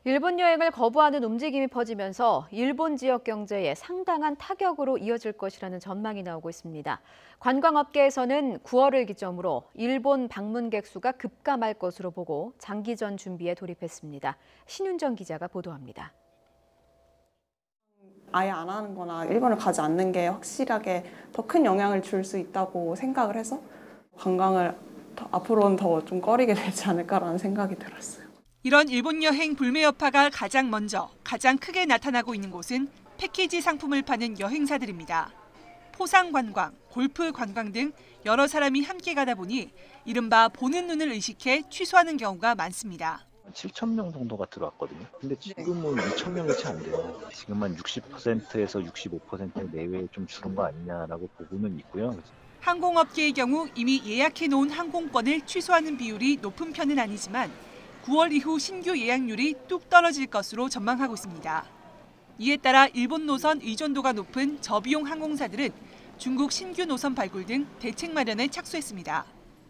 일본 여행을 거부하는 움직임이 퍼지면서 일본 지역 경제에 상당한 타격으로 이어질 것이라는 전망이 나오고 있습니다. 관광업계에서는 9월을 기점으로 일본 방문객 수가 급감할 것으로 보고 장기전 준비에 돌입했습니다. 신윤정 기자가 보도합니다. 아예 안 하는 거나 일본을 가지 않는 게 확실하게 더 큰 영향을 줄 수 있다고 생각을 해서 관광을 앞으로는 더 좀 꺼리게 되지 않을까라는 생각이 들었어요. 이런 일본 여행 불매 여파가 가장 먼저 가장 크게 나타나고 있는 곳은 패키지 상품을 파는 여행사들입니다. 포상 관광, 골프 관광 등 여러 사람이 함께 가다 보니 이른바 보는 눈을 의식해 취소하는 경우가 많습니다. 7,000명 정도가 들어왔거든요. 근데 지금은 2,000명이 채 안 돼요. 지금 한 60%에서 65% 내외에 좀 줄은 거 아니냐라고 보고는 있고요. 항공업계의 경우 이미 예약해 놓은 항공권을 취소하는 비율이 높은 편은 아니지만 9월 이후 신규 예약률이 뚝 떨어질 것으로 전망하고 있습니다. 이에 따라 일본 노선 의존도가 높은 저비용 항공사들은 중국 신규 노선 발굴 등 대책 마련에 착수했습니다.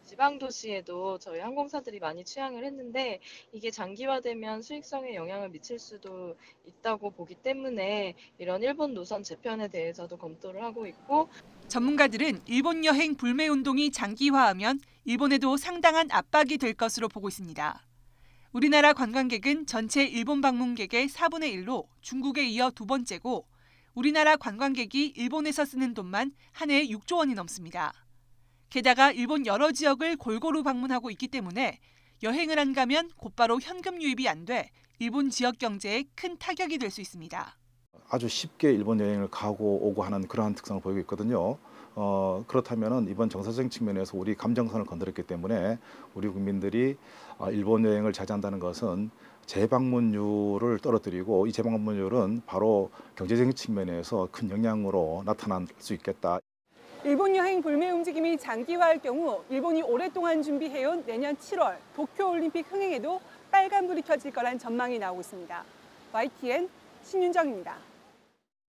지방 도시에도 저희 항공사들이 많이 취항을 했는데 이게 장기화되면 수익성에 영향을 미칠 수도 있다고 보기 때문에 이런 일본 노선 재편에 대해서도 검토를 하고 있고, 전문가들은 일본 여행 불매 운동이 장기화하면 일본에도 상당한 압박이 될 것으로 보고 있습니다. 우리나라 관광객은 전체 일본 방문객의 4분의 1로 중국에 이어 두 번째고 우리나라 관광객이 일본에서 쓰는 돈만 한 해에 6조 원이 넘습니다. 게다가 일본 여러 지역을 골고루 방문하고 있기 때문에 여행을 안 가면 곧바로 현금 유입이 안 돼 일본 지역 경제에 큰 타격이 될 수 있습니다. 아주 쉽게 일본 여행을 가고 오고 하는 그러한 특성을 보이고 있거든요. 그렇다면 이번 정서적 측면에서 우리 감정선을 건드렸기 때문에 우리 국민들이 일본 여행을 자제한다는 것은 재방문율을 떨어뜨리고 이 재방문율은 바로 경제적인 측면에서 큰 영향으로 나타날 수 있겠다. 일본 여행 불매 움직임이 장기화할 경우 일본이 오랫동안 준비해온 내년 7월 도쿄올림픽 흥행에도 빨간불이 켜질 거란 전망이 나오고 있습니다. YTN 신윤정입니다.